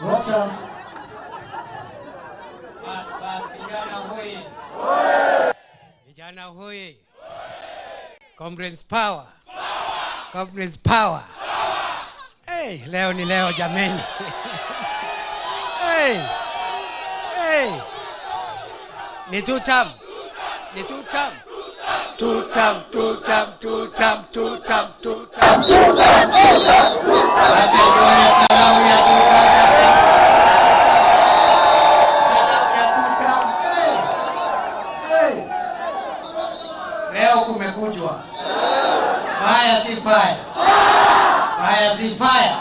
What's up? Vijana hoye. Comrades power. Comrades power. Hey, leo ni leo jameni. Hey. Hey. Ni tutam. Ni tutam. Tutam. Acha nione salamu ya tutam. Leo kumekujwa. Fire si fire. Fire si fire.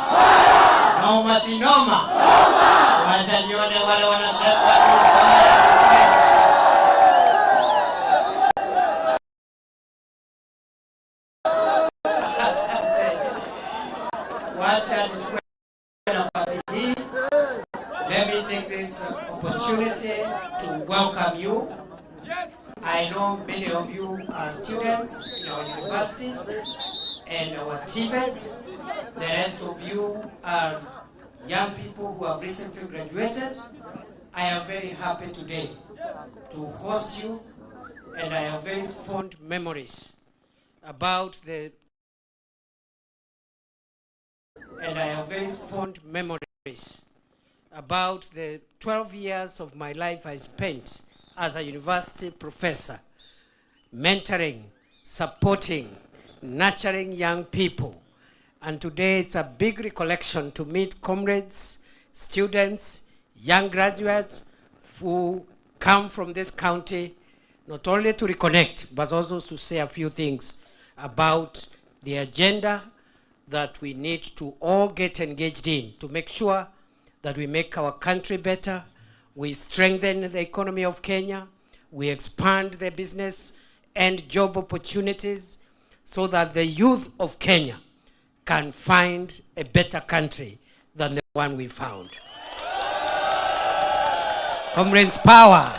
Noma si noma. Acha nione wale wanasema let me take this opportunity to welcome you. I know many of you are students in our universities and our TVETs. The rest of you are young people who have recently graduated. I am very happy today to host you, and I have very fond memories about the 12 years of my life I spent as a university professor, mentoring, supporting, nurturing young people. And today it's a big recollection to meet comrades, students, young graduates who come from this county, not only to reconnect, but also to say a few things about the agenda that we need to all get engaged in to make sure that we make our country better, we strengthen the economy of Kenya, we expand the business and job opportunities so that the youth of Kenya can find a better country than the one we found. Comrades power.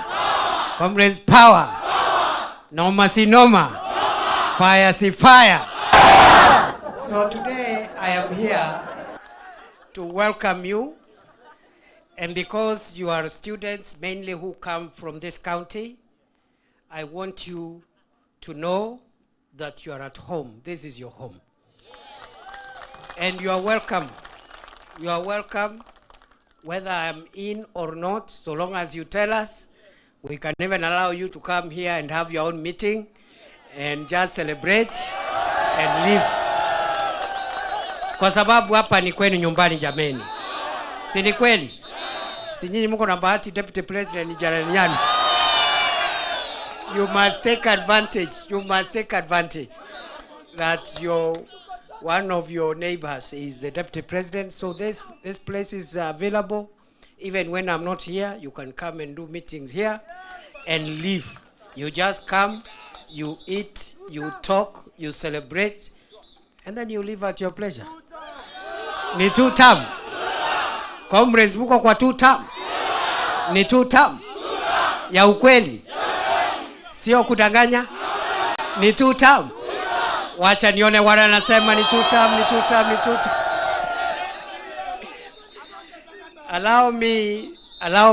Comrades power. Noma si noma. Fire si fire. So today I am here to welcome you, and because you are students mainly who come from this county, I want you to know that you are at home. This is your home. And you are welcome. You are welcome whether I'm in or not, so long as you tell us. We can even allow you to come here and have your own meeting and just celebrate and leave. Kwa sababu hapa ni kwenu nyumbani jameni. Si ni kweli? Si nyinyi mko na bahati deputy president ni jirani yangu. You must take advantage. You must take advantage that one of your neighbors is the deputy president. So this place is available. Even when I'm not here, you can come and do meetings here and leave. You just come, you eat, you talk, you celebrate, and then you leave at your pleasure. Ni tutam. Comrades muko kwa tutam. Ni tutam. Ya ukweli. Sio kudanganya. Ni tutam. Wacha nione wale wanasema ni tutam. Allow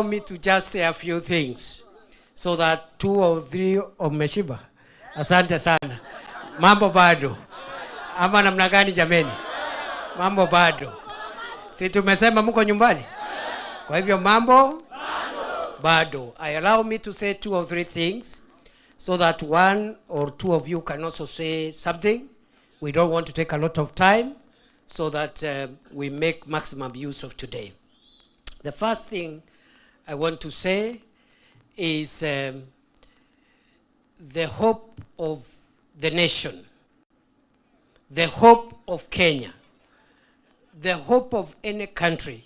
me to just say a few things so that 2 or 3 of Meshiba. Asante sana. Mambo bado. Ama namna gani jameni? Mambo bado. Si tumesema mko nyumbani? Kwa hivyo mambo bado. Allow me to say 2 or 3 things so that 1 or 2 of you can also say something We don't want to take a lot of time so that we make maximum use of today. The first thing I want to say is the hope of the nation, the hope of Kenya, the hope of any country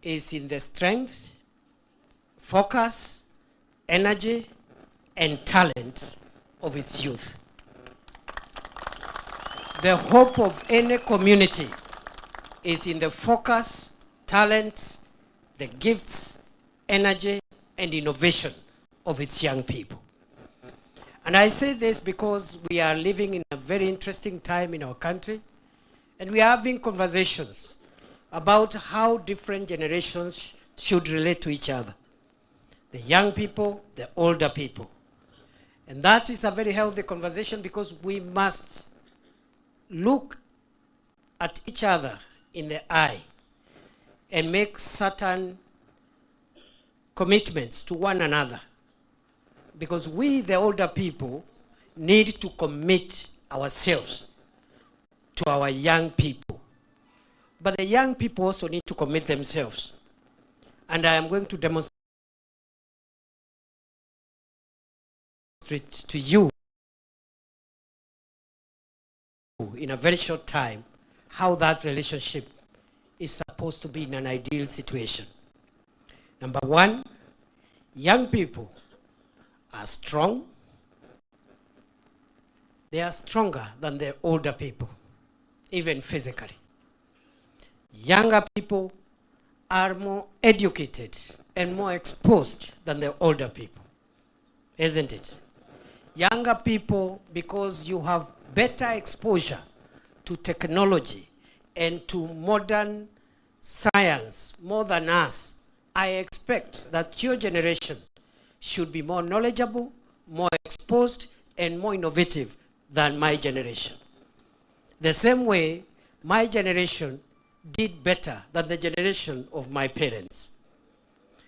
is in the strength, focus, energy, and talent of its youth. The hope of any community is in the focus, talent, the gifts, energy, and innovation of its young people. And I say this because we are living in a very interesting time in our country, and we are having conversations about how different generations should relate to each other. The young people, the older people. And that is a very healthy conversation because we must look at each other in the eye and make certain commitments to one another. Because we, the older people, need to commit ourselves to our young people. But the young people also need to commit themselves. And I am going to demonstrate to you in a very short time how that relationship is supposed to be in an ideal situation. Number one, young people are strong. They are stronger than the older people, even physically. Younger people are more educated and more exposed than the older people, isn't it? Younger people, because you have better exposure to technology and to modern science more than us, I expect that your generation should be more knowledgeable, more exposed, and more innovative than my generation. The same way, my generation did better than the generation of my parents.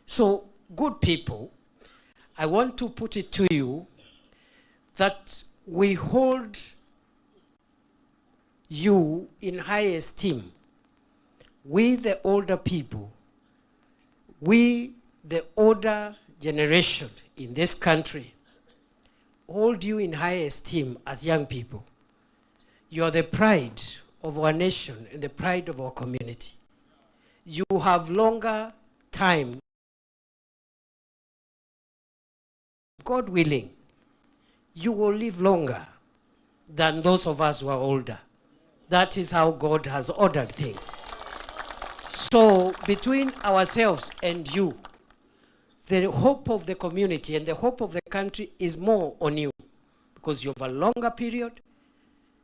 So, good people, I want to put it to you that we hold you in high esteem. We, the older people, we, the older generation in this country, hold you in high esteem as young people. You are the pride of our nation and the pride of our community. You have longer time. God willing, you will live longer than those of us who are older. That is how God has ordered things. So between ourselves and you, the hope of the community and the hope of the country is more on you because you have a longer period,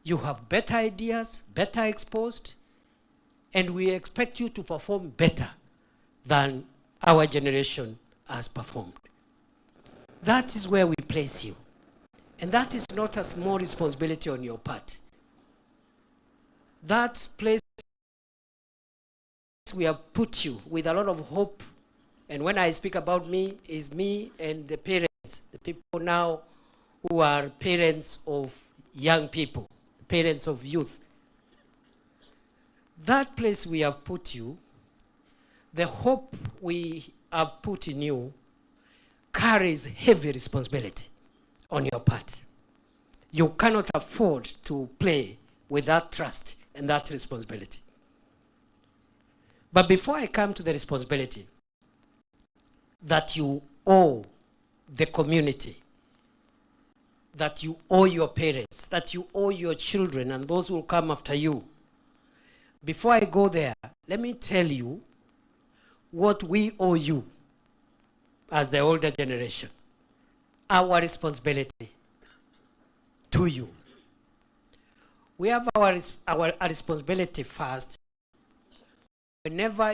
you have better ideas, better exposed, and we expect you to perform better than our generation has performed. That is where we place you. And that is not a small responsibility on your part. That place we have put you with a lot of hope. And when I speak about me, is me and the parents, the people now who are parents of young people, parents of youth. That place we have put you, the hope we have put in you, carries heavy responsibility on your part. You cannot afford to play with that trust and that responsibility. But before I come to the responsibility that you owe the community, that you owe your parents, that you owe your children and those who will come after you, before I go there, let me tell you what we owe you as the older generation. Our responsibility to you. We have our responsibility first. Whenever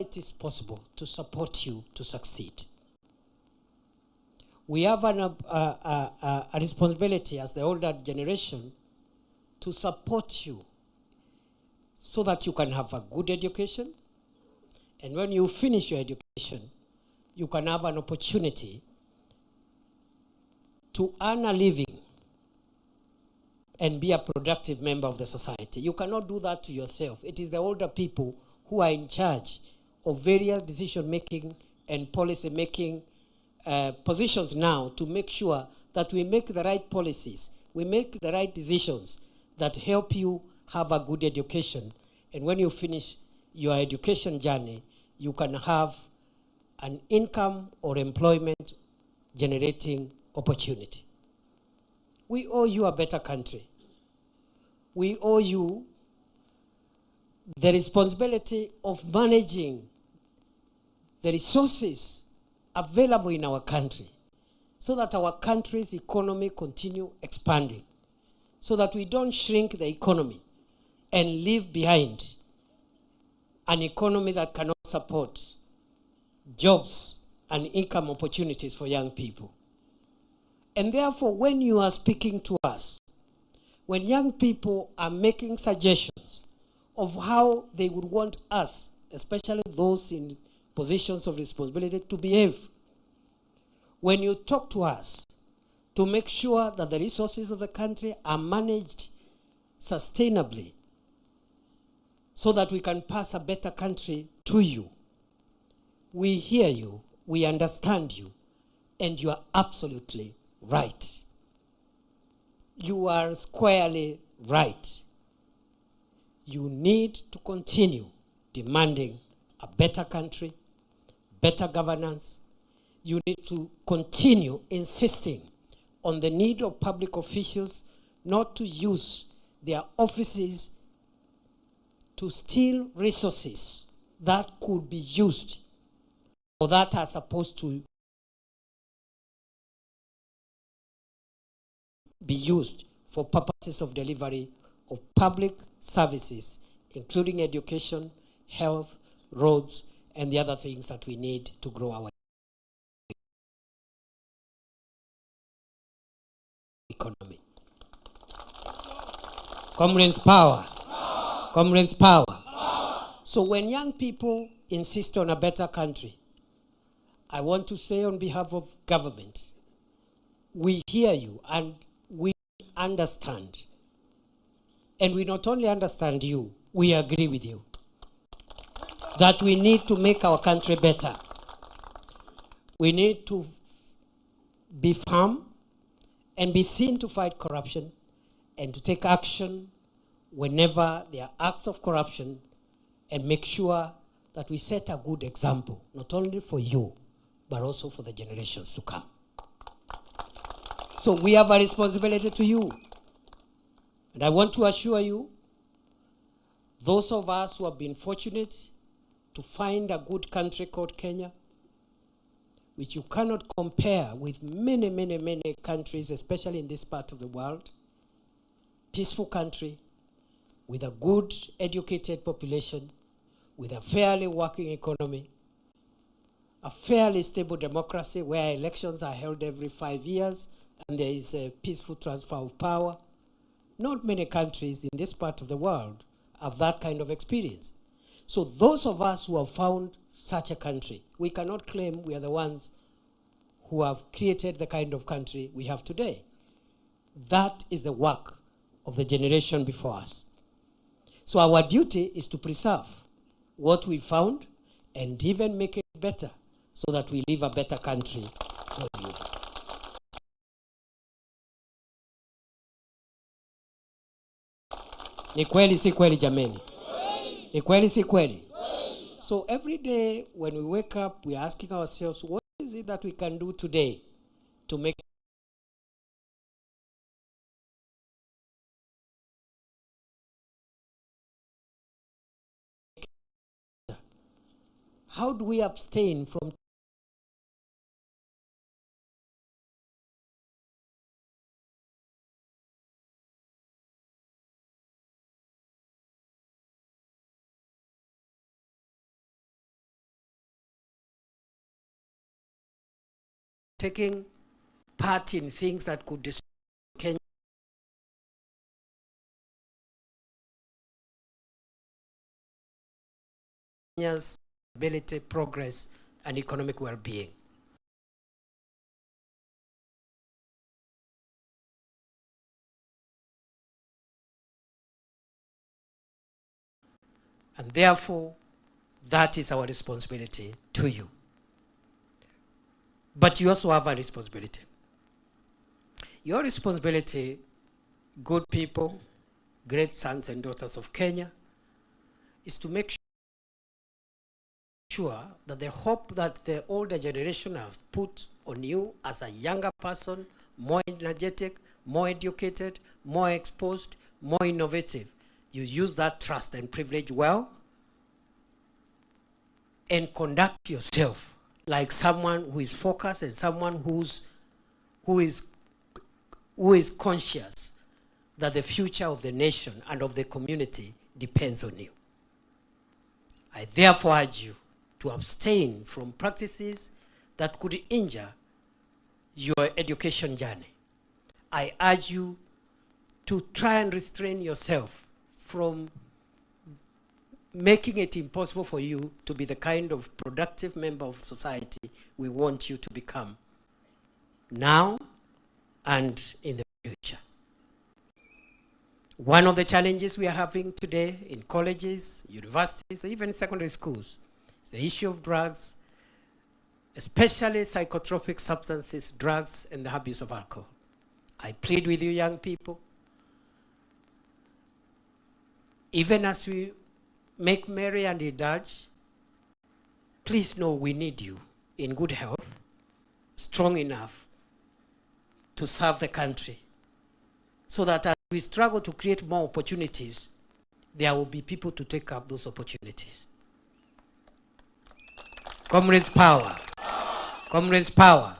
it is possible to support you to succeed. We have a responsibility as the older generation to support you so that you can have a good education. And when you finish your education, you can have an opportunity to earn a living and be a productive member of the society. You cannot do that to yourself. It is the older people who are in charge of various decision-making and policy-making positions now to make sure that we make the right policies, we make the right decisions that help you have a good education. And when you finish your education journey, you can have an income or employment generating opportunity. We owe you a better country. We owe you the responsibility of managing the resources available in our country so that our country's economy continue expanding, so that we don't shrink the economy and leave behind an economy that cannot support jobs and income opportunities for young people. And therefore, when you are speaking to us, when young people are making suggestions of how they would want us, especially those in positions of responsibility, to behave, when you talk to us to make sure that the resources of the country are managed sustainably so that we can pass a better country to you, we hear you, we understand you, and you are absolutely right. You are squarely right. You need to continue demanding a better country, better governance. You need to continue insisting on the need of public officials not to use their offices to steal resources that could be used or that are supposed to be used for purposes of delivery of public services, including education, health, roads, and the other things that we need to grow our economy. Comrades, power. Comrades, power. So when young people insist on a better country, I want to say on behalf of government, we hear you and we understand. And we not only understand you, we agree with you that we need to make our country better. We need to be firm and be seen to fight corruption and to take action whenever there are acts of corruption, and make sure that we set a good example, not only for you, but also for the generations to come. So we have a responsibility to you. And I want to assure you, those of us who have been fortunate to find a good country called Kenya, which you cannot compare with many, many, many countries, especially in this part of the world, peaceful country, with a good educated population, with a fairly working economy, a fairly stable democracy where elections are held every 5 years and there is a peaceful transfer of power. Not many countries in this part of the world have that kind of experience. So those of us who have found such a country, we cannot claim we are the ones who have created the kind of country we have today. That is the work of the generation before us. So our duty is to preserve what we found and even make it better so that we leave a better country for you. Ni kweli si kweli jameni? Ni kweli si kweli? So every day when we wake up, we are asking ourselves, what is it that we can do today to make how do we abstain from taking part in things that could destroy Kenya's ability, progress, and economic well-being. And therefore, that is our responsibility to you. But you also have a responsibility. Your responsibility, good people, great sons and daughters of Kenya, is to make sure that the hope that the older generation have put on you as a younger person, more energetic, more educated, more exposed, more innovative, you use that trust and privilege well and conduct yourself like someone who is focused and someone who is conscious that the future of the nation and of the community depends on you. I therefore urge you to abstain from practices that could injure your education journey. I urge you to try and restrain yourself from making it impossible for you to be the kind of productive member of society we want you to become now and in the future. One of the challenges we are having today in colleges, universities, even secondary schools, is the issue of drugs, especially psychotropic substances, drugs, and the abuse of alcohol. I plead with you, young people, even as we make merry and indulge, please know we need you in good health, strong enough to serve the country, so that as we struggle to create more opportunities, there will be people to take up those opportunities. Comrades, power. Comrades, power.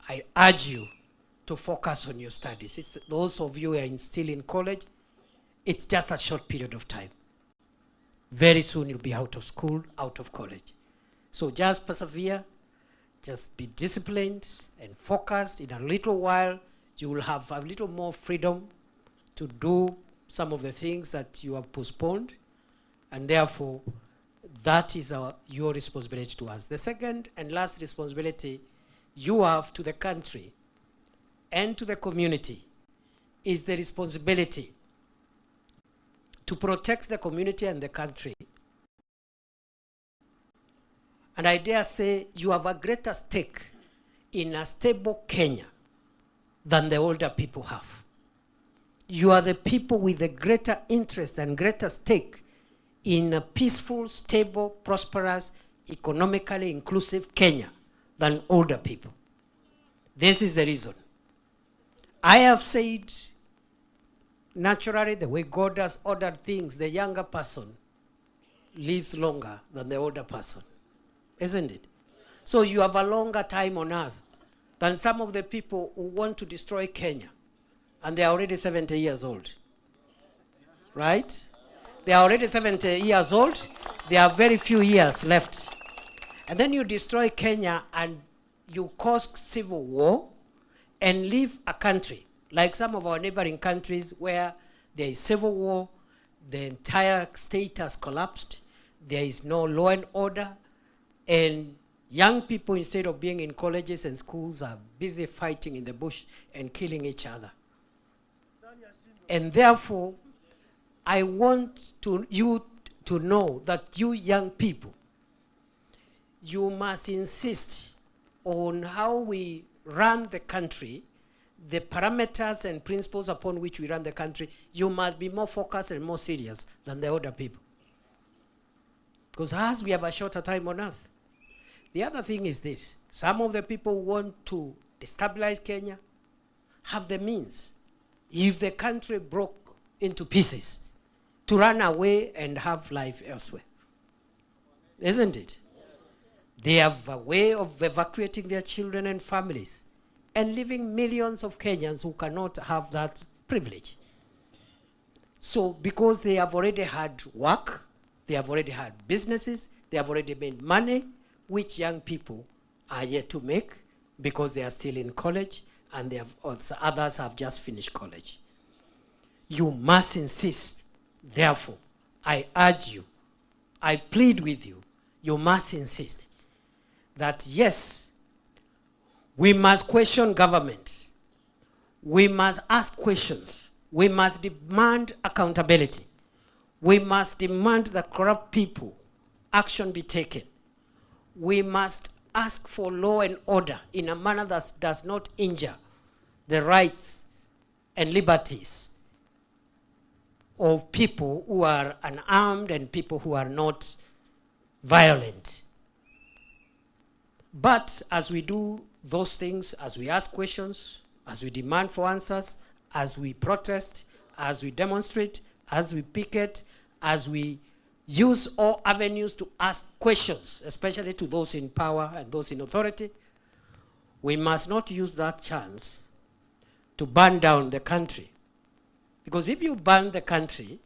I urge you to focus on your studies. It's those of you who are still in college, it's just a short period of time. Very soon you'll be out of school, out of college. So just persevere, just be disciplined and focused. In a little while, you will have a little more freedom to do some of the things that you have postponed. And therefore, that is your responsibility to us. The second and last responsibility you have to the country and to the community is the responsibility to protect the community and the country. And I dare say you have a greater stake in a stable Kenya than the older people have. You are the people with the greater interest and greater stake in a peaceful, stable, prosperous, economically inclusive Kenya than older people. This is the reason. I have said, naturally, the way God has ordered things, the younger person lives longer than the older person. Isn't it? So you have a longer time on earth than some of the people who want to destroy Kenya, and they are already 70 years old. Right? They are already 70 years old. There are very few years left. And then you destroy Kenya and you cause civil war and leave a country like some of our neighboring countries where there is civil war, the entire state has collapsed, there is no law and order, and young people, instead of being in colleges and schools, are busy fighting in the bush and killing each other. And therefore, I want you to know that you young people, you must insist on how we run the country, the parameters and principles upon which we run the country. You must be more focused and more serious than the older people. Because as we have a shorter time on earth. The other thing is this. Some of the people who want to destabilize Kenya have the means, if the country broke into pieces, to run away and have life elsewhere. Isn't it? They have a way of evacuating their children and families and leaving millions of Kenyans who cannot have that privilege. So because they have already had work, they have already had businesses, they have already made money, which young people are yet to make, because they are still in college and others have just finished college. You must insist, therefore, I urge you, I plead with you, you must insist that yes, we must question government. We must ask questions. We must demand accountability. We must demand that corrupt people action be taken. We must ask for law and order in a manner that does not injure the rights and liberties of people who are unarmed and people who are not violent. But as we do those things, as we ask questions, as we demand for answers, as we protest, as we demonstrate, as we picket, as we use all avenues to ask questions, especially to those in power and those in authority, we must not use that chance to burn down the country. Because if you burn the country,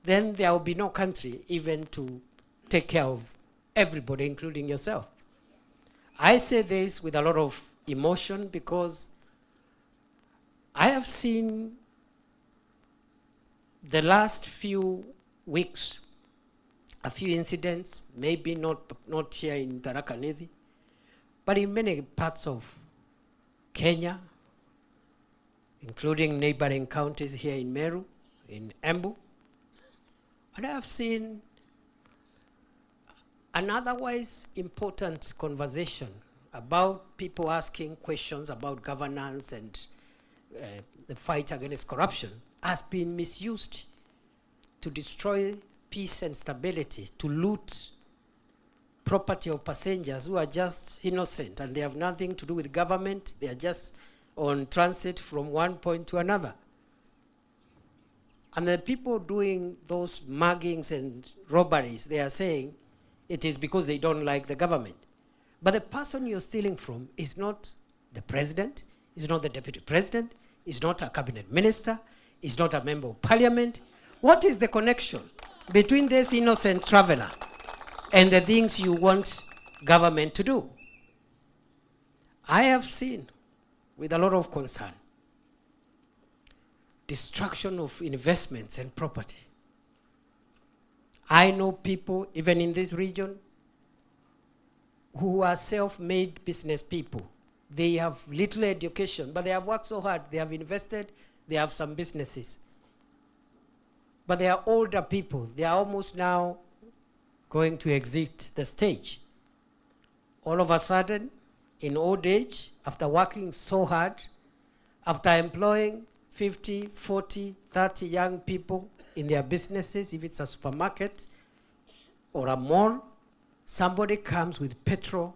then there will be no country even to take care of everybody, including yourself. I say this with a lot of emotion because I have seen the last few weeks a few incidents, maybe not here in Tharaka Nithi, but in many parts of Kenya, including neighboring counties here in Meru, in Embu. And I have seen an otherwise important conversation about people asking questions about governance and the fight against corruption has been misused to destroy peace and stability, to loot property of passengers who are just innocent and they have nothing to do with government. They are just on transit from one point to another. And the people doing those muggings and robberies, they are saying it is because they don't like the government. But the person you're stealing from is not the president, is not the deputy president, is not a cabinet minister, is not a member of parliament. What is the connection between this innocent traveler and the things you want government to do? I have seen, with a lot of concern, destruction of investments and property. I know people, even in this region, who are self-made business people. They have little education, but they have worked so hard. They have invested, they have some businesses. But they are older people. They are almost now going to exit the stage. All of a sudden, in old age, after working so hard, after employing 50, 40, 30 young people in their businesses, if it's a supermarket or a mall, somebody comes with petrol,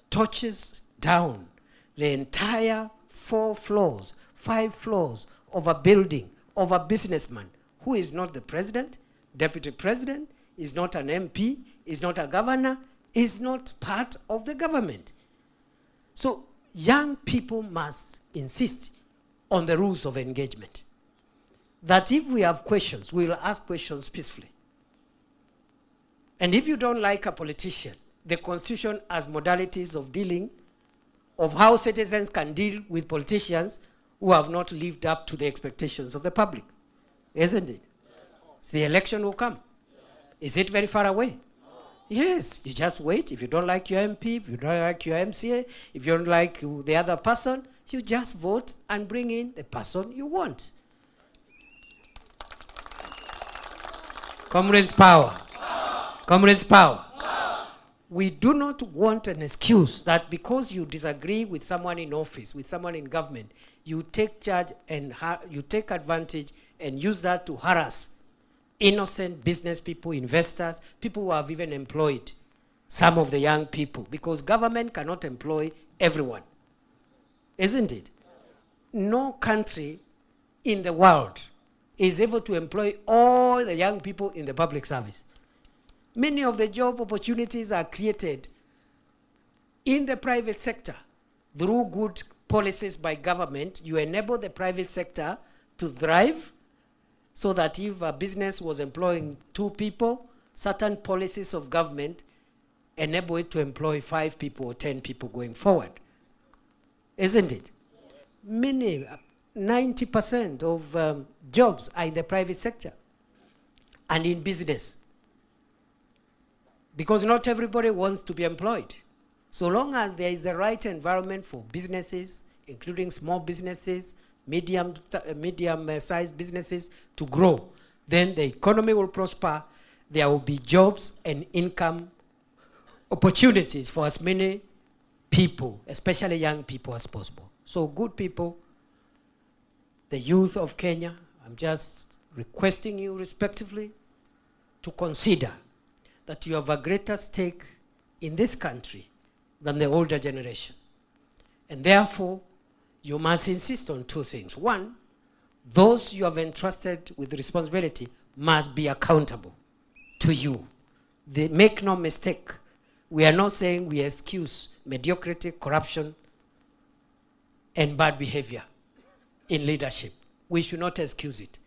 torches down the entire 4 floors, 5 floors of a building, of a businessman who is not the president, deputy president, is not an MP, is not a governor, is not part of the government. So young people must insist on the rules of engagement. That if we have questions, we will ask questions peacefully. And if you don't like a politician, the Constitution has modalities of dealing, of how citizens can deal with politicians who have not lived up to the expectations of the public. Isn't it? Yes. The election will come. Yes. Is it very far away? No. Yes, you just wait. If you don't like your MP, if you don't like your MCA, if you don't like the other person, you just vote and bring in the person you want. Comrades, power. Comrades, power. We do not want an excuse that because you disagree with someone in office, with someone in government, you take charge and you take advantage and use that to harass innocent business people, investors, people who have even employed some of the young people, because government cannot employ everyone. Isn't it? No country in the world is able to employ all the young people in the public service. Many of the job opportunities are created in the private sector. Through good policies by government, you enable the private sector to thrive, so that if a business was employing 2 people, certain policies of government enable it to employ 5 people or 10 people going forward. isn't it? Many, 90% of jobs are in the private sector and in business. Because not everybody wants to be employed. So long as there is the right environment for businesses, including small businesses, medium-sized businesses to grow, then the economy will prosper, there will be jobs and income opportunities for as many people, especially young people, as possible. So good people, the youth of Kenya, I'm just requesting you respectively to consider that you have a greater stake in this country than the older generation. And therefore, you must insist on two things. One, those you have entrusted with responsibility must be accountable to you. They make no mistake. We are not saying we excuse mediocrity, corruption, and bad behavior in leadership. We should not excuse it.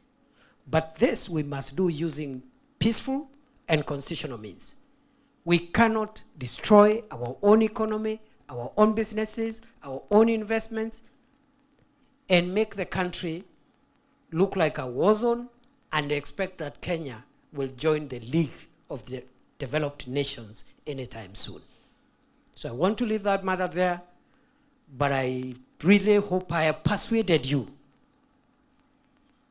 But this we must do using peaceful and constitutional means. We cannot destroy our own economy, our own businesses, our own investments, and make the country look like a war zone and expect that Kenya will join the league of the developed nations anytime soon. So I want to leave that matter there, but I really hope I have persuaded you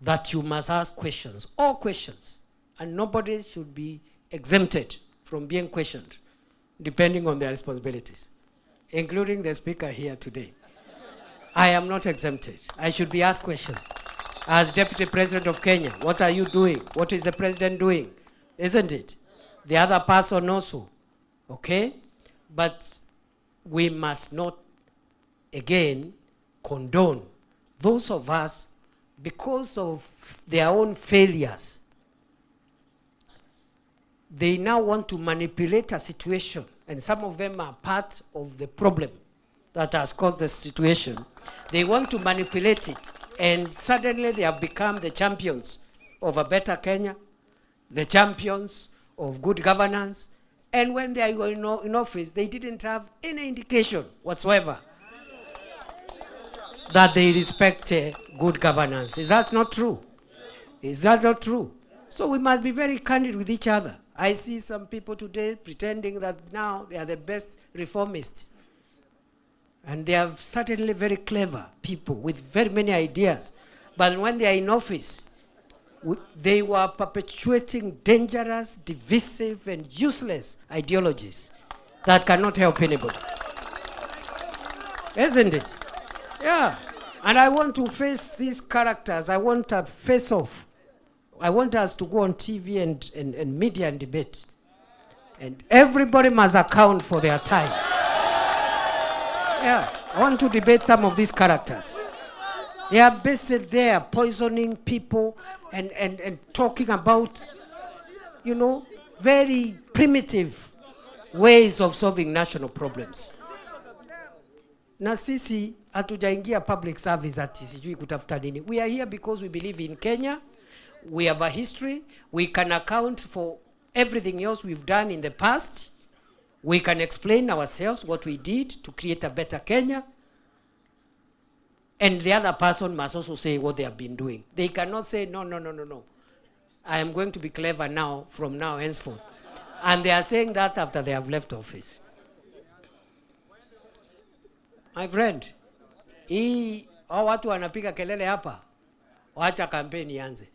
that you must ask questions, all questions, and nobody should be exempted from being questioned, depending on their responsibilities, including the speaker here today. I am not exempted. I should be asked questions. As Deputy President of Kenya, what are you doing? What is the President doing? Isn't it? The other person also, okay? But we must not, again, condone those of us, because of their own failures, they now want to manipulate a situation, and some of them are part of the problem that has caused the situation. They want to manipulate it, and suddenly they have become the champions of a better Kenya, the champions of good governance, and when they were in office, they didn't have any indication whatsoever that they respect good governance. Is that not true? Is that not true? So we must be very candid with each other. I see some people today pretending that now they are the best reformists. And they are certainly very clever people with very many ideas. But when they are in office, they were perpetuating dangerous, divisive, and useless ideologies that cannot help anybody. Isn't it? Yeah. And I want to face these characters. I want a face-off. I want us to go on TV and media and debate. And everybody must account for their time. Yeah. I want to debate some of these characters. They are basically there poisoning people and talking about, you know, very primitive ways of solving national problems. Na sisi hatujaingia public service ati sijui kutafuta nini. We are here because we believe in Kenya. We have a history. We can account for everything else we've done in the past. We can explain ourselves what we did to create a better Kenya. And the other person must also say what they have been doing. They cannot say, no. I am going to be clever now, from now henceforth. And they are saying that after they have left office. My friend, hao watu wanapiga kelele hapa, wacha kampeni ianze.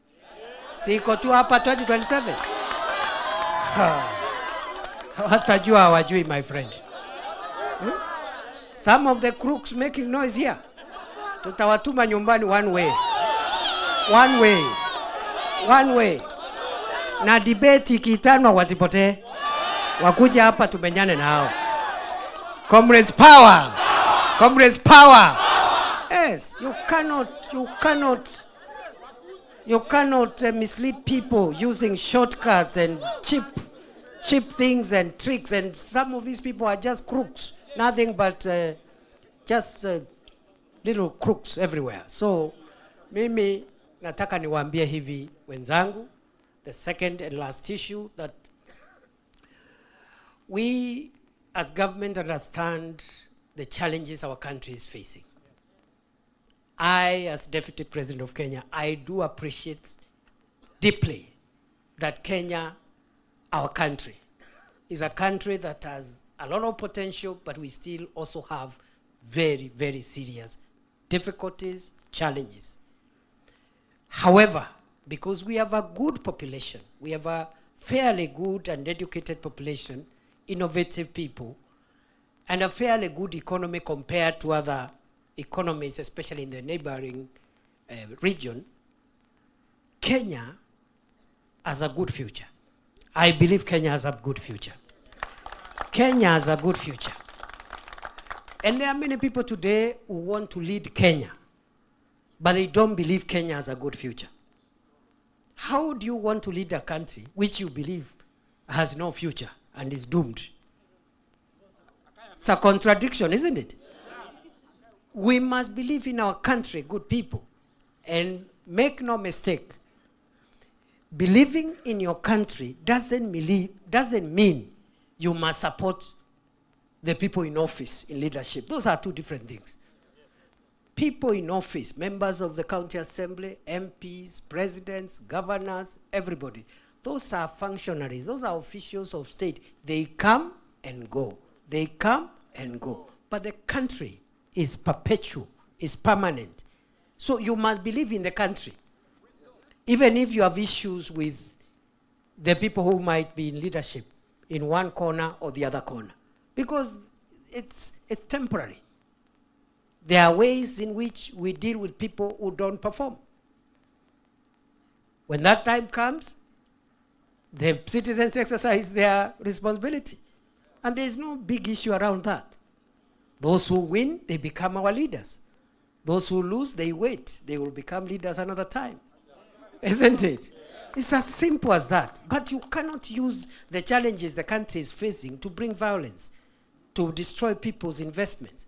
Siko tu hapa 2027. Watajua hawajui, my friend. Some of the crooks making noise here, tutawatuma nyumbani one way. Na debate ikitanwa wasipotee. Wakuja hapa tumenyane na hao. Comrades power. Comrades power. Yes, you cannot mislead people using shortcuts and cheap things and tricks, and some of these people are just crooks, nothing but just little crooks everywhere. So mimi nataka niwaambie hivi wenzangu, the second and last issue, that we as government understand the challenges our country is facing. I, as Deputy President of Kenya, I do appreciate deeply that Kenya, our country, is a country that has a lot of potential, but we still also have very, very serious difficulties, challenges. However, because we have a good population, we have a fairly good and educated population, innovative people, and a fairly good economy compared to other economies, especially in the neighboring region, Kenya has a good future. I believe Kenya has a good future. Kenya has a good future. And there are many people today who want to lead Kenya, but they don't believe Kenya has a good future. How do you want to lead a country which you believe has no future and is doomed? It's a contradiction, isn't it? We must believe in our country, good people. And make no mistake, believing in your country doesn't mean you must support the people in office, in leadership. Those are two different things. People in office, members of the county assembly, MPs, presidents, governors, everybody, those are functionaries, those are officials of state. They come and go. They come and go. But the country is perpetual, is permanent. So you must believe in the country. Even if you have issues with the people who might be in leadership in one corner or the other corner. Because it's temporary. There are ways in which we deal with people who don't perform. When that time comes, the citizens exercise their responsibility. And there is no big issue around that. Those who win, they become our leaders. Those who lose, they wait. They will become leaders another time. Isn't it? It's as simple as that. But you cannot use the challenges the country is facing to bring violence, to destroy people's investments.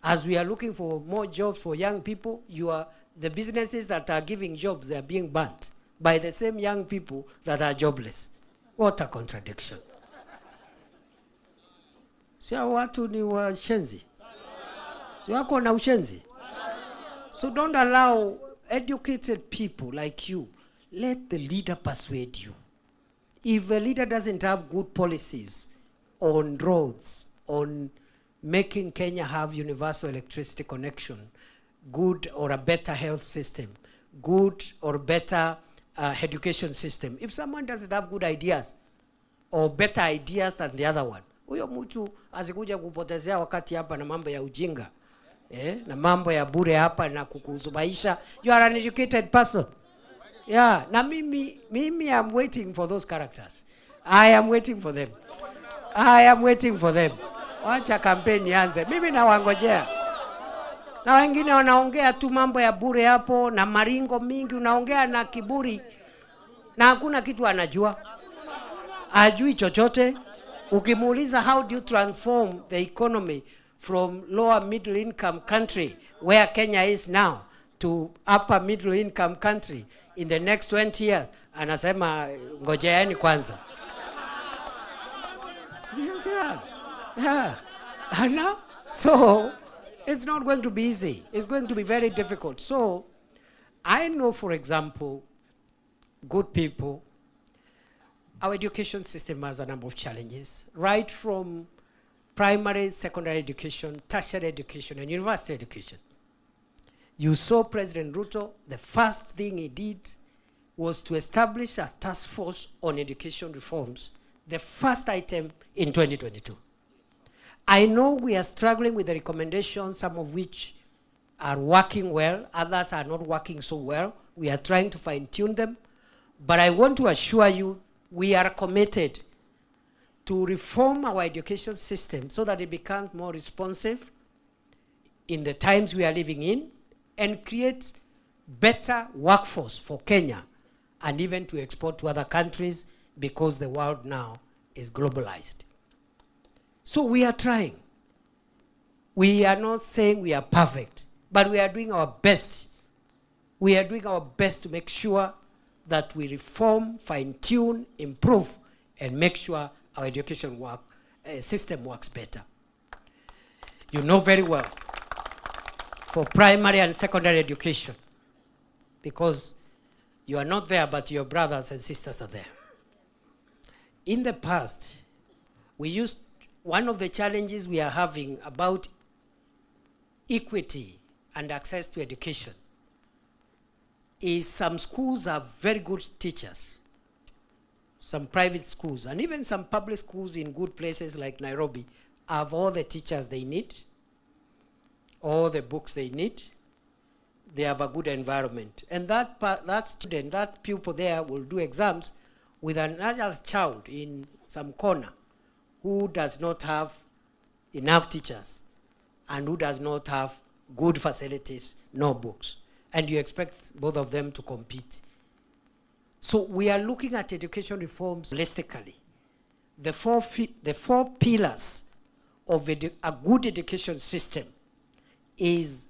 As we are looking for more jobs for young people, the businesses that are giving jobs, they are being burnt by the same young people that are jobless. What a contradiction. Si watu ni washenzi. Si wako na ushenzi. So don't allow educated people like you, let the leader persuade you. If a leader doesn't have good policies on roads, on making Kenya have universal electricity connection, good or a better health system, good or better education system, if someone doesn't have good ideas or better ideas than the other one, huyo mtu asikuja kupotezea wakati hapa na mambo ya ujinga, na mambo ya bure hapa na kukuzubaisha. You are an educated person. Yeah, na mimi I'm waiting for those characters. I am waiting for them. I am waiting for them. Wacha kampeni anze. Mimi nawangojea. Na wengine wanaongea tu mambo ya bure hapo na maringo mingi, unaongea na kiburi. Na hakuna kitu anajua. Ajui chochote. Ukimuuliza how do you transform the economy from lower middle income country where Kenya is now to upper middle income country in the next 20 years, anasema ngojeeni kwanza. Yes, yeah. And now, so it's not going to be easy. It's going to be very difficult. So I know, for example, good people, our education system has a number of challenges, right from primary, secondary education, tertiary education, and university education. You saw President Ruto, the first thing he did was to establish a task force on education reforms, the first item in 2022. I know we are struggling with the recommendations, some of which are working well, others are not working so well. We are trying to fine-tune them. But I want to assure you, we are committed to reform our education system so that it becomes more responsive in the times we are living in and create better workforce for Kenya and even to export to other countries because the world now is globalized. So we are trying. We are not saying we are perfect, but we are doing our best. We are doing our best to make sure that we reform, fine-tune, improve, and make sure our education system works better. You know very well for primary and secondary education, because you are not there, but your brothers and sisters are there. In the past, one of the challenges we are having about equity and access to education is some schools have very good teachers, some private schools, and even some public schools in good places like Nairobi have all the teachers they need, all the books they need. They have a good environment. And that student, that pupil there will do exams with another child in some corner who does not have enough teachers and who does not have good facilities, no books. And you expect both of them to compete. So we are looking at education reforms holistically. The four pillars of a good education system is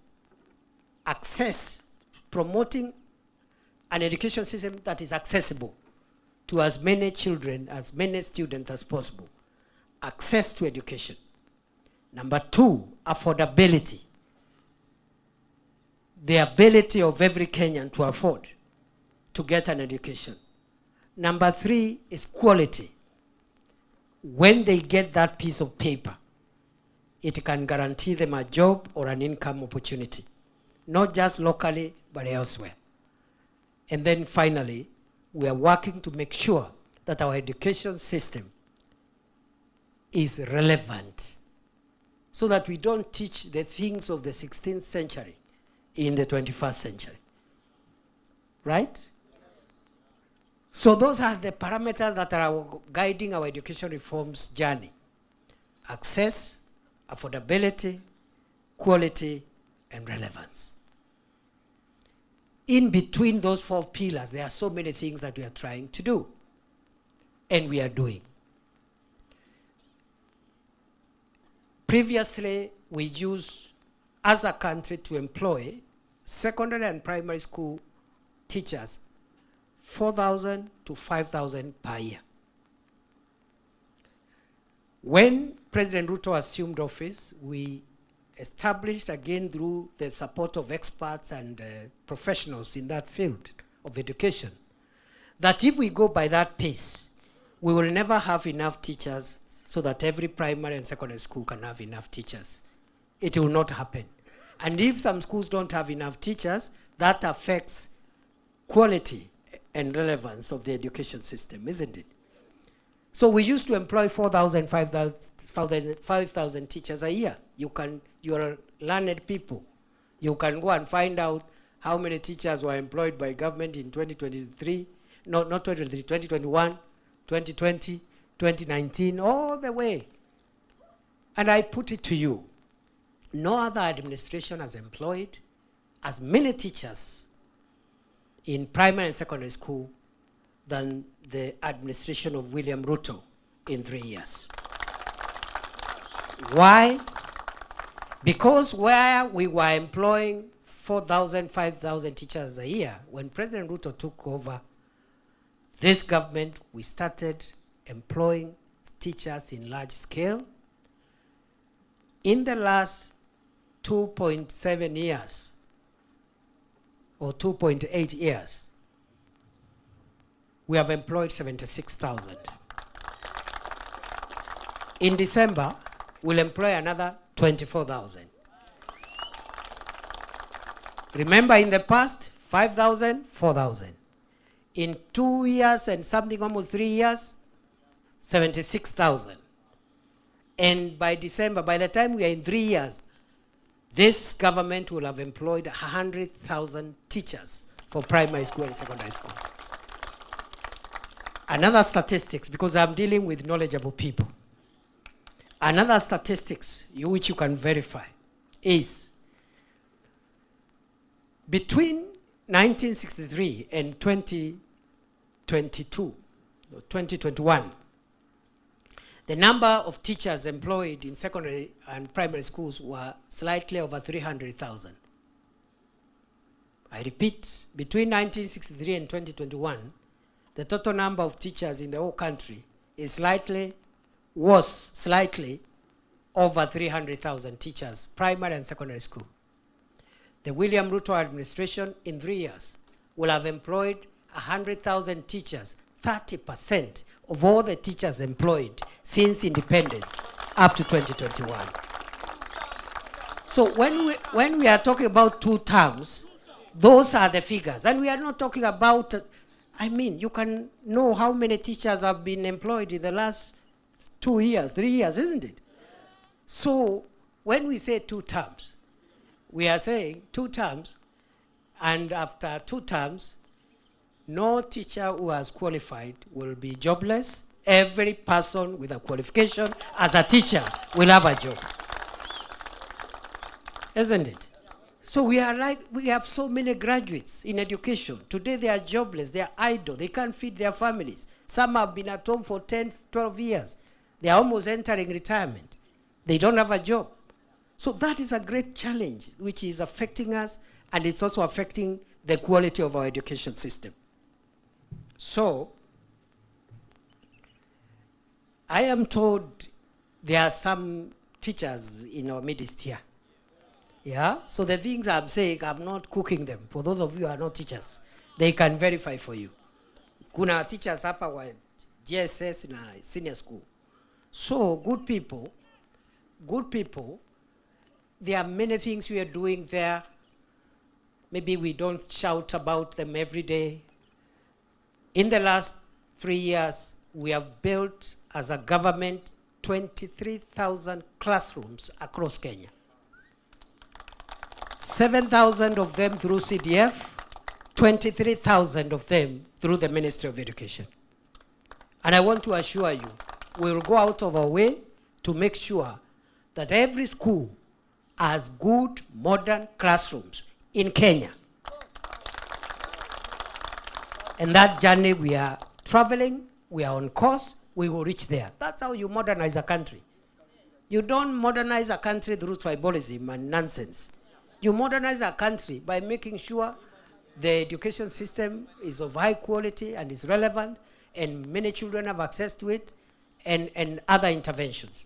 access, promoting an education system that is accessible to as many children, as many students as possible. Access to education. Number two, affordability. The ability of every Kenyan to afford to get an education. Number three is quality. When they get that piece of paper, it can guarantee them a job or an income opportunity, not just locally, but elsewhere. And then finally, we are working to make sure that our education system is relevant, so that we don't teach the things of the 16th century in the 21st century. Right? So those are the parameters that are guiding our education reforms journey: access, affordability, quality, and relevance. In between those four pillars, there are so many things that we are trying to do, and we are doing. Previously, we used, as a country, to employ secondary and primary school teachers 4,000 to 5,000 per year. When President Ruto assumed office, we established, again through the support of experts and professionals in that field of education, that if we go by that pace, we will never have enough teachers so that every primary and secondary school can have enough teachers. It will not happen. And if some schools don't have enough teachers, that affects quality and relevance of the education system, isn't it? So we used to employ 4,000, 5,000 teachers a year. You're learned people. You can go and find out how many teachers were employed by government in 2023, no, not 2023, 2021, 2020, 2019, all the way. And I put it to you, no other administration has employed as many teachers in primary and secondary school than the administration of William Ruto in 3 years. Why? Because where we were employing 4,000, 5,000 teachers a year, when President Ruto took over this government, we started employing teachers in large scale. In the last 2.7 years, or 2.8 years, we have employed 76,000. In December, we'll employ another 24,000. Remember, in the past, 5,000, 4,000. In 2 years and something, almost 3 years, 76,000. And by December, by the time we are in 3 years, this government will have employed 100,000 teachers for primary school and secondary school. Another statistics, because I'm dealing with knowledgeable people. Another statistics which you can verify is between 1963 and 2022, or 2021, the number of teachers employed in secondary and primary schools were slightly over 300,000. I repeat, between 1963 and 2021, the total number of teachers in the whole country was slightly over 300,000 teachers, primary and secondary school. The William Ruto administration in 3 years will have employed 100,000 teachers, 30% of all the teachers employed since independence up to 2021. So when we are talking about 2 terms, those are the figures. And we are not talking about, I mean, you can know how many teachers have been employed in the last 2 years, 3 years, isn't it? So when we say 2 terms, we are saying 2 terms, and after 2 terms, no teacher who has qualified will be jobless. Every person with a qualification as a teacher will have a job. Isn't it? So we have so many graduates in education. Today they are jobless, they are idle, they can't feed their families. Some have been at home for 10, 12 years. They are almost entering retirement. They don't have a job. So that is a great challenge which is affecting us, and it's also affecting the quality of our education system. So I am told there are some teachers in our midst here. Yeah? So the things I'm saying, I'm not cooking them. For those of you who are not teachers, they can verify for you. Kuna teachers hapa wa GSS na senior school. So good people, there are many things we are doing there. Maybe we don't shout about them every day. In the last 3 years, we have built as a government 23,000 classrooms across Kenya. 7,000 of them through CDF, 23,000 of them through the Ministry of Education. And I want to assure you, we will go out of our way to make sure that every school has good modern classrooms in Kenya. And that journey we are traveling, we are on course, we will reach there. That's how you modernize a country. You don't modernize a country through tribalism and nonsense. You modernize a country by making sure the education system is of high quality and is relevant, and many children have access to it, and other interventions.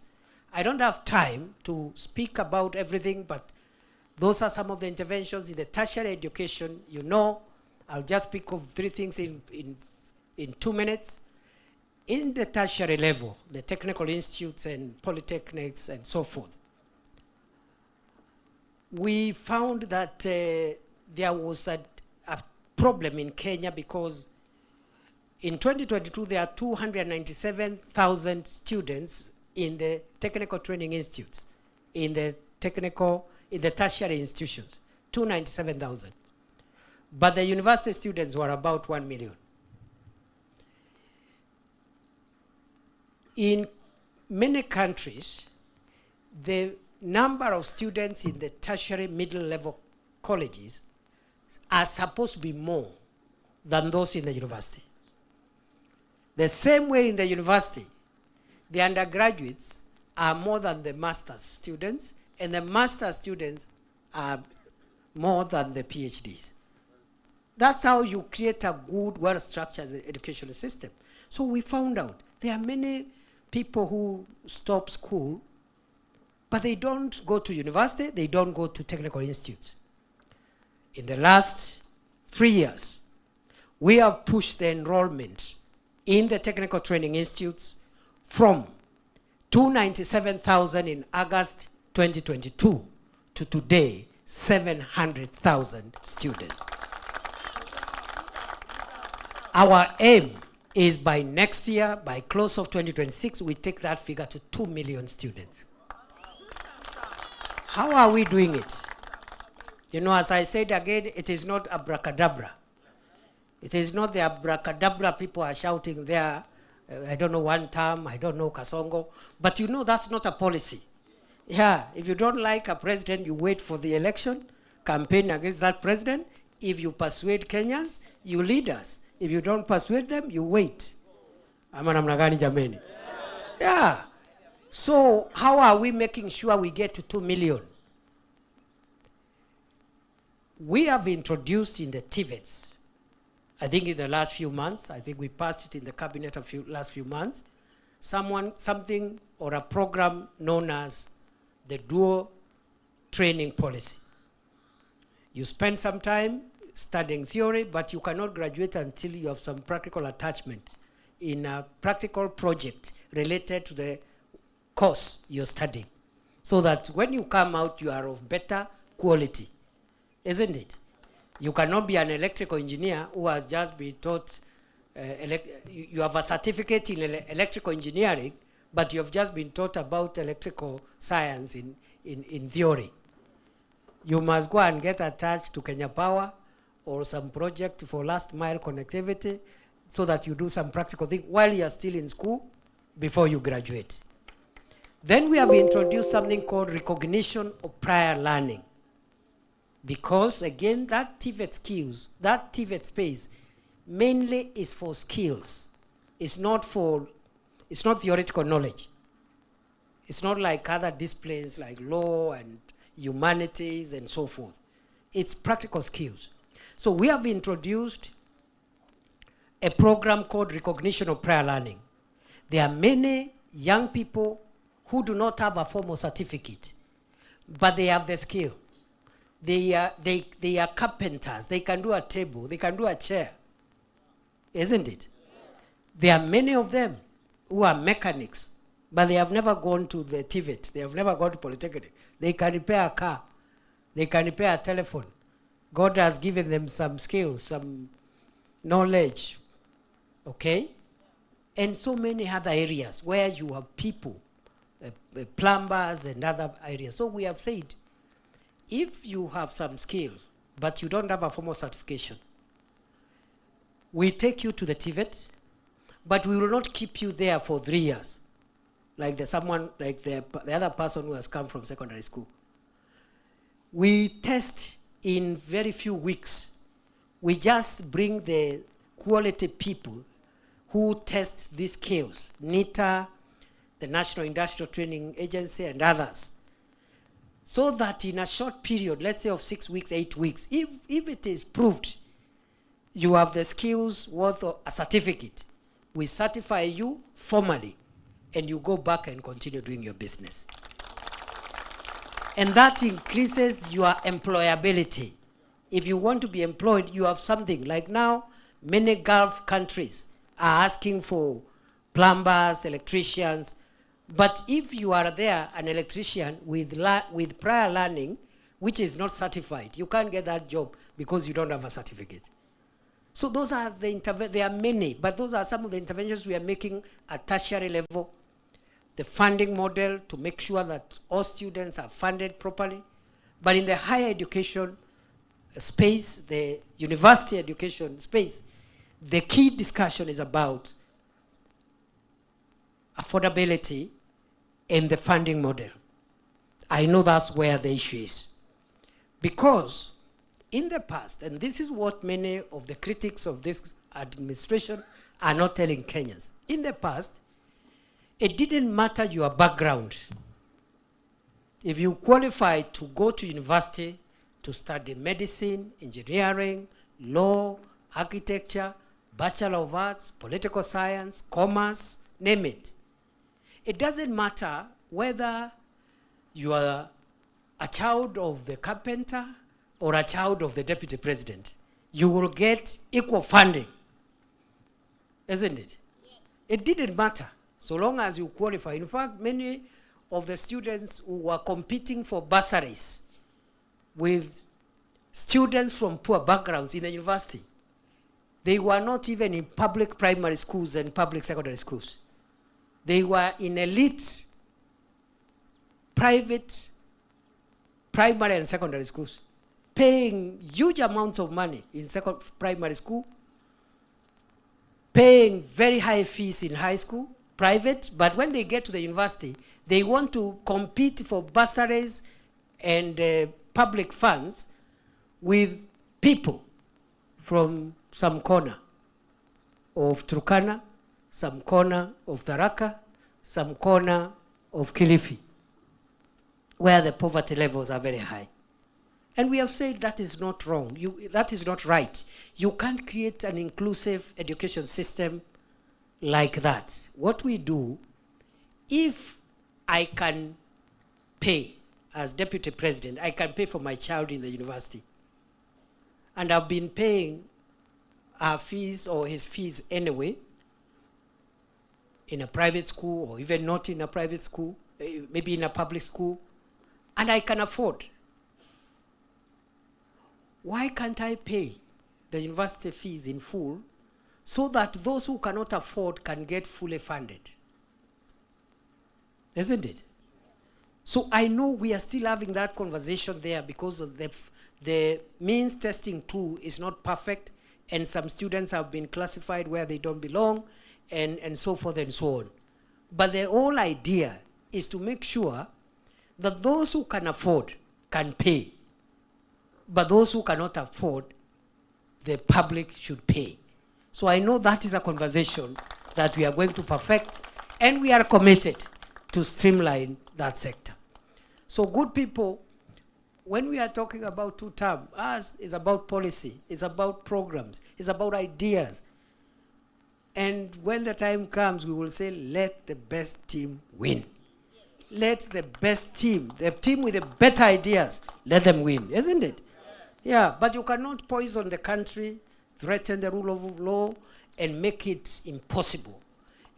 I don't have time to speak about everything, but those are some of the interventions in the tertiary education. You know, I'll just speak of 3 things in 2 minutes. In the tertiary level, the technical institutes and polytechnics and so forth, we found that there was a problem in Kenya because in 2022, there are 297,000 students in the technical training institutes, in the tertiary institutions, 297,000. But the university students were about 1 million. In many countries, the number of students in the tertiary middle level colleges are supposed to be more than those in the university. The same way in the university, the undergraduates are more than the master's students, and the master's students are more than the PhDs. That's how you create a good, well-structured educational system. So we found out there are many people who stop school, but they don't go to university, they don't go to technical institutes. In the last 3 years, we have pushed the enrollment in the technical training institutes from 297,000 in August 2022 to today, 700,000 students. Our aim is by next year, by close of 2026, we take that figure to 2 million students. How are we doing it? You know, as I said again, it is not abracadabra. It is not the abracadabra people are shouting there, I don't know, one term, I don't know, Kasongo. But you know that's not a policy. Yeah, if you don't like a president, you wait for the election, campaign against that president. If you persuade Kenyans, you lead us. If you don't persuade them, you wait. Ama namna gani jameni? Yeah. So how are we making sure we get to 2 million? We have introduced in the TVETs, I think in the last few months, I think we passed it in the cabinet last few months, something or a program known as the dual training policy. You spend some time studying theory, but you cannot graduate until you have some practical attachment in a practical project related to the course you're studying, so that when you come out, you are of better quality, isn't it? You cannot be an electrical engineer who has just been taught, you have a certificate in electrical engineering, but you have just been taught about electrical science in theory. You must go and get attached to Kenya Power or some project for last mile connectivity so that you do some practical thing while you are still in school before you graduate. Then we have introduced something called recognition of prior learning. Because again, that TVET skills, that TVET space mainly is for skills. It's not theoretical knowledge. It's not like other disciplines like law and humanities and so forth. It's practical skills. So we have introduced a program called Recognition of Prior Learning. There are many young people who do not have a formal certificate, but they have the skill. They are carpenters. They can do a table. They can do a chair. Isn't it? There are many of them who are mechanics, but they have never gone to the TVET. They have never gone to Polytechnic. They can repair a car. They can repair a telephone. God has given them some skills, some knowledge. Okay? And so many other areas where you have people, plumbers and other areas. So we have said, if you have some skill, but you don't have a formal certification, we take you to the TVET, but we will not keep you there for 3 years. Like the other person who has come from secondary school. We test in very few weeks. We just bring the quality people who test these skills, NITA, the National Industrial Training Agency, and others. So that in a short period, let's say of 6 weeks, 8 weeks, if it is proved you have the skills worth a certificate, we certify you formally, and you go back and continue doing your business. And that increases your employability. If you want to be employed, you have something. Like now, many Gulf countries are asking for plumbers, electricians. But if you are there, an electrician with prior learning, which is not certified, you can't get that job because you don't have a certificate. So those are there are many, but those are some of the interventions we are making at tertiary level. The funding model to make sure that all students are funded properly. But in the higher education space, the university education space, the key discussion is about affordability and the funding model. I know that's where the issue is. Because in the past, and this is what many of the critics of this administration are not telling Kenyans. In the past, it didn't matter your background. If you qualified to go to university to study medicine, engineering, law, architecture, Bachelor of Arts, political science, commerce, name it. It doesn't matter whether you are a child of the carpenter or a child of the deputy president. You will get equal funding, isn't it? Yes. It didn't matter. So long as you qualify. In fact, many of the students who were competing for bursaries with students from poor backgrounds in the university, they were not even in public primary schools and public secondary schools. They were in elite private primary and secondary schools, paying huge amounts of money in primary school, paying very high fees in high school, private, but when they get to the university, they want to compete for bursaries and public funds with people from some corner of Turkana, some corner of Tharaka, some corner of Kilifi, where the poverty levels are very high. And we have said that is not wrong. That is not right. You can't create an inclusive education system like that. What we do, if I can pay as deputy president, I can pay for my child in the university. And I've been paying our fees or his fees anyway in a private school, or even not in a private school, maybe in a public school, and I can afford. Why can't I pay the university fees in full so that those who cannot afford can get fully funded? Isn't it? So I know we are still having that conversation there because of the means testing tool is not perfect, and some students have been classified where they don't belong, and so forth and so on. But the whole idea is to make sure that those who can afford can pay, but those who cannot afford, the public should pay. So I know that is a conversation that we are going to perfect, and we are committed to streamline that sector. So good people, when we are talking about two-term, us is about policy, it's about programs, it's about ideas. And when the time comes, we will say, let the best team win. Let the best team, the team with the better ideas, let them win, isn't it? Yeah, but you cannot poison the country, threaten the rule of law, and make it impossible.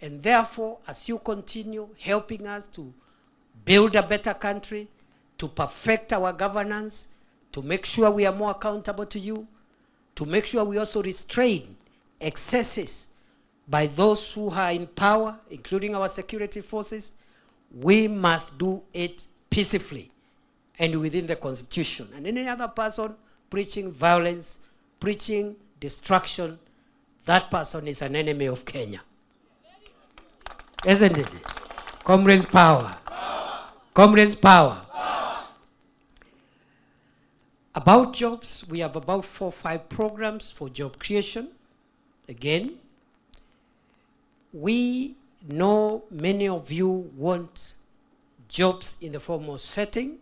And therefore, as you continue helping us to build a better country, to perfect our governance, to make sure we are more accountable to you, to make sure we also restrain excesses by those who are in power, including our security forces, we must do it peacefully and within the Constitution. And any other person preaching violence, preaching destruction, that person is an enemy of Kenya. Isn't it? Comrades, power. Comrades, power. About jobs, we have about 4 or 5 programs for job creation. Again, we know many of you want jobs in the formal setting,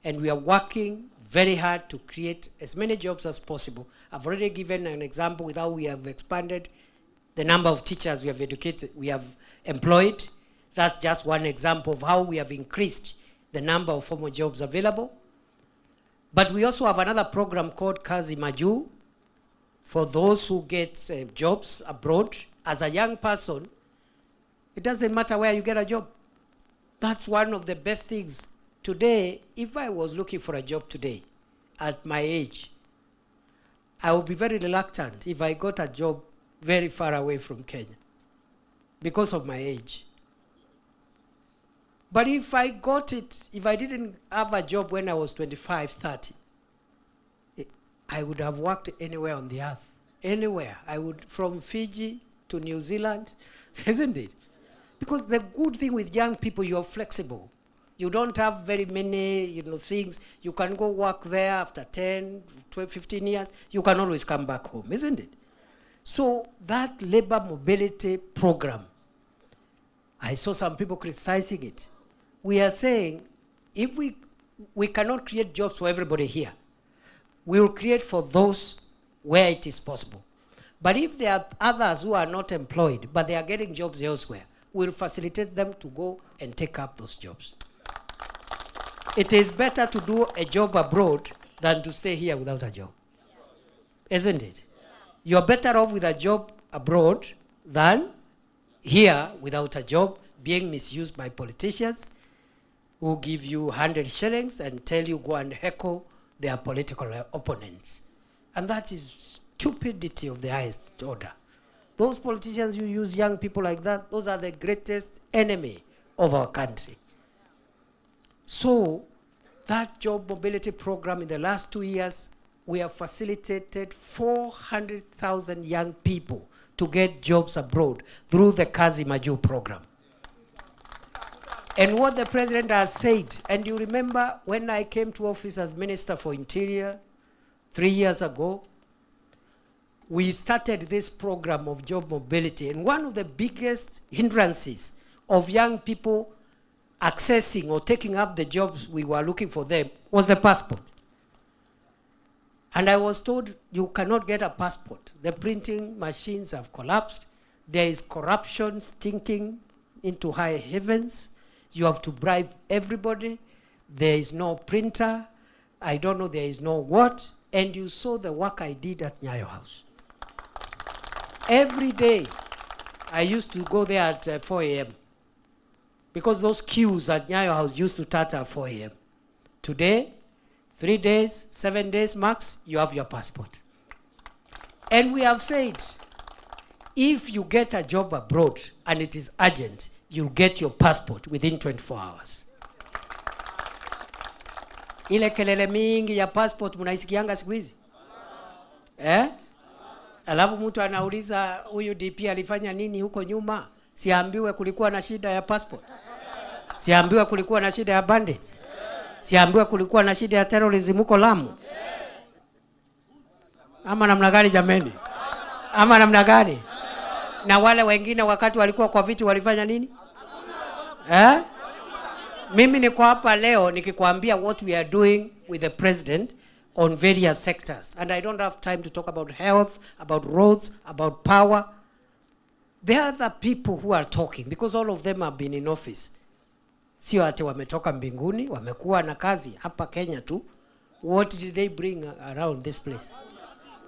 and we are working very hard to create as many jobs as possible. I've already given an example with how we have expanded the number of teachers we have educated, we have employed. That's just one example of how we have increased the number of formal jobs available. But we also have another program called Kazi Maju for those who get jobs abroad. As a young person, it doesn't matter where you get a job. That's one of the best things. Today, if I was looking for a job today, at my age, I would be very reluctant if I got a job very far away from Kenya because of my age. But if I got it, if I didn't have a job when I was 25, 30, I would have worked anywhere on the earth. Anywhere. I would, from Fiji to New Zealand, isn't it? Because the good thing with young people, you're flexible. You don't have very many, things. You can go work there after 10, 12, 15 years. You can always come back home, isn't it? So that labor mobility program, I saw some people criticizing it. We are saying, if we cannot create jobs for everybody here, we will create for those where it is possible. But if there are others who are not employed, but they are getting jobs elsewhere, we'll facilitate them to go and take up those jobs. It is better to do a job abroad than to stay here without a job. Isn't it? You're better off with a job abroad than here without a job, being misused by politicians who give you 100 shillings and tell you go and heckle their political opponents. And that is stupidity of the highest order. Those politicians who use young people like that, those are the greatest enemy of our country. So that job mobility program in the last 2 years, we have facilitated 400,000 young people to get jobs abroad through the Kazi Maju program. And what the president has said, and you remember when I came to office as Minister for Interior 3 years ago, we started this program of job mobility. And one of the biggest hindrances of young people accessing or taking up the jobs we were looking for them was the passport. And I was told you cannot get a passport. The printing machines have collapsed. There is corruption stinking into high heavens. You have to bribe everybody. There is no printer. I don't know, there is no what. And you saw the work I did at Nyayo House. Every day, I used to go there at 4 a.m. because those queues at Nyayo House used to start at 4 a.m. Today, 3 days, 7 days max, you have your passport. And we have said, if you get a job abroad and it is urgent, you'll get your passport within 24 hours. Ile kelele mingi ya passport munaisikianga siku hizi? Alafu mtu anauliza huyu DP alifanya nini huko nyuma? Siambiwe kulikuwa na shida ya passport. Siambiwe kulikuwa na shida ya bandits. Siambiwe kulikuwa na shida ya terrorism huko Lamu. Ama namna gani jameni? Ama namna gani? Na wale wengine wakati walikuwa kwa viti walifanya nini? Mimi niko hapa leo nikikwambia what we are doing with the president on various sectors. And I don't have time to talk about health, about roads, about power. There are the people who are talking because all of them have been in office. Sio ati wametoka mbinguni, wamekuwa na kazi hapa Kenya tu. What did they bring around this place?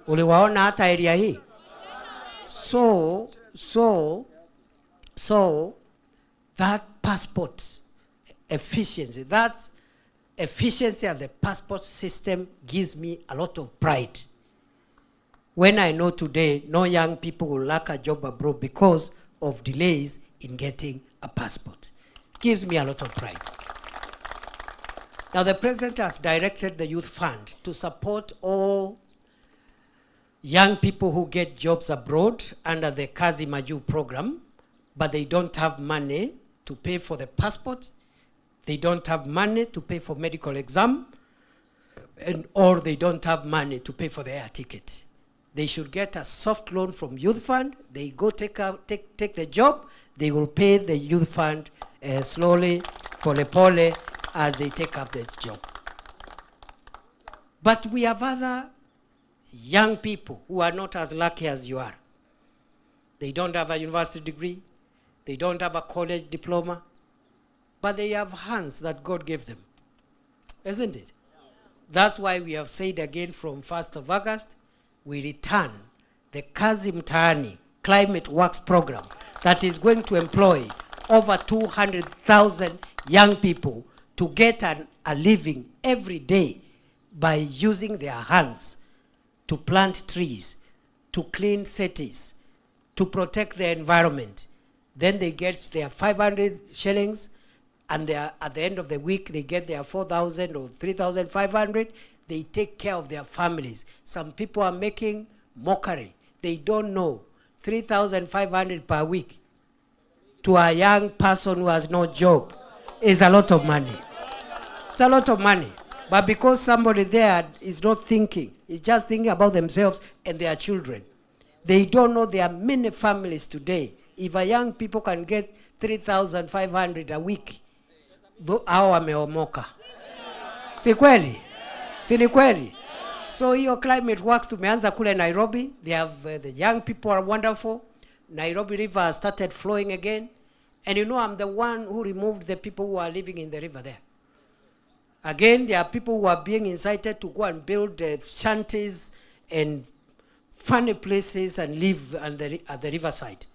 Uliwaona hata area hii? So that passport efficiency, that efficiency of the passport system gives me a lot of pride. When I know today no young people will lack a job abroad because of delays in getting a passport. It gives me a lot of pride. Now the president has directed the youth fund to support all young people who get jobs abroad under the Kazi Maju program, but they don't have money to pay for the passport, they don't have money to pay for medical exam, or they don't have money to pay for the air ticket. They should get a soft loan from youth fund. They go take the job. They will pay the youth fund slowly, pole, as they take up the job. But we have other young people who are not as lucky as you are. They don't have a university degree. They don't have a college diploma. But they have hands that God gave them. Isn't it? That's why we have said again from 1st of August, we return the Kazi Mtaani Climate Works Program that is going to employ over 200,000 young people to get a living every day by using their hands to plant trees, to clean cities, to protect the environment. Then they get their 500 shillings, and at the end of the week, they get their 4,000 or 3,500. They take care of their families. Some people are making mockery. They don't know 3,500 per week to a young person who has no job is a lot of money. It's a lot of money. But because somebody there is not thinking, is just thinking about themselves and their children, they don't know there are many families today. If a young people can get 3,500 a week, hao wameomoka. Si kweli? Si ni kweli? So hiyo climate works tumeanza kule Nairobi. They have the young people are wonderful. Nairobi River has started flowing again. And you know, I'm the one who removed the people who are living in the river there. Again, there are people who are being incited to go and build shanties and funny places and live at the riverside.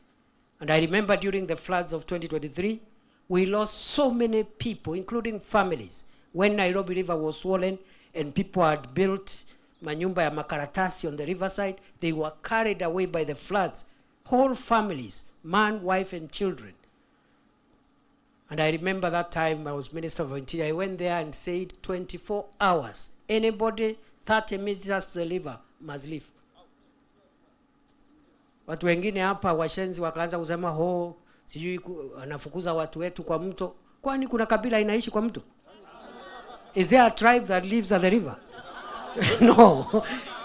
And I remember during the floods of 2023, we lost so many people, including families, when Nairobi River was swollen and people had built manyumba ya makaratasi on the riverside. They were carried away by the floods. Whole families, man, wife, and children. And I remember that time I was Minister of Interior. I went there and said 24 hours. Anybody 30 meters to the river must leave. Watu wengine hapa washenzi wakaanza kusema ho sijui anafukuza watu wetu kwa mto. Kwani kuna kabila inaishi kwa mto? Is there a tribe that lives at the river? No.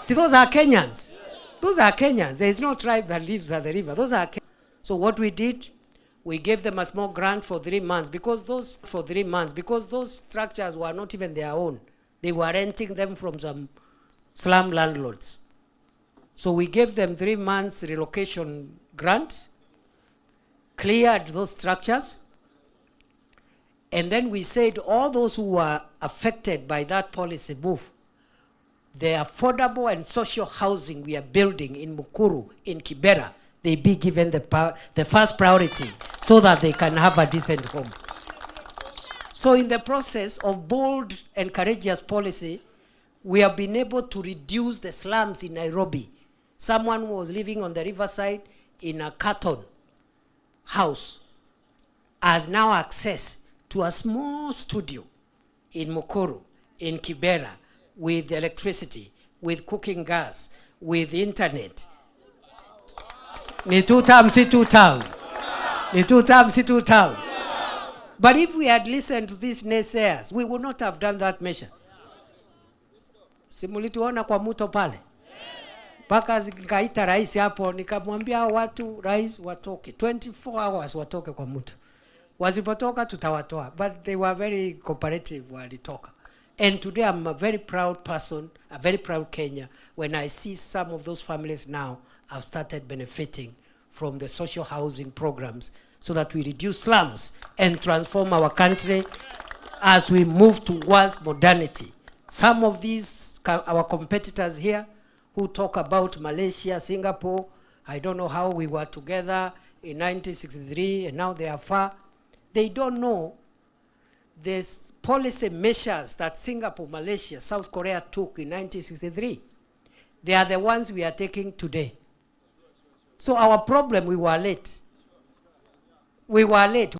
See, those are Kenyans. Those are Kenyans. There is no tribe that lives at the river. Those are Kenyans. So what we did, we gave them a small grant for 3 months because those structures were not even their own. They were renting them from some slum landlords. So we gave them 3 months relocation grant, cleared those structures, and then we said all those who were affected by that policy move, the affordable and social housing we are building in Mukuru, in Kibera, they be given the first priority so that they can have a decent home. So in the process of bold and courageous policy, we have been able to reduce the slums in Nairobi. Someone who was living on the riverside in a carton house has now access to a small studio in Mukuru, in Kibera, with electricity, with cooking gas, with internet. Ni two-term, si two-term. Ni two-term, si two-term. But if we had listened to these naysayers, we would not have done that measure. Simulituona kwa muto pale. Paka nikaita rais hapo, nikamwambia watu rais watoke. 24 hours watoke kwa muto. Wasipotoka tutawatoa. But they were very cooperative walitoka. And today I'm a very proud person, a very proud Kenya, when I see some of those families now have started benefiting from the social housing programs so that we reduce slums and transform our country as we move towards modernity. Some of these, our competitors here, who talk about Malaysia, Singapore, I don't know how we were together in 1963 and now they are far. They don't know this policy measures that Singapore, Malaysia, South Korea took in 1963. They are the ones we are taking today. So our problem, we were late. We were late.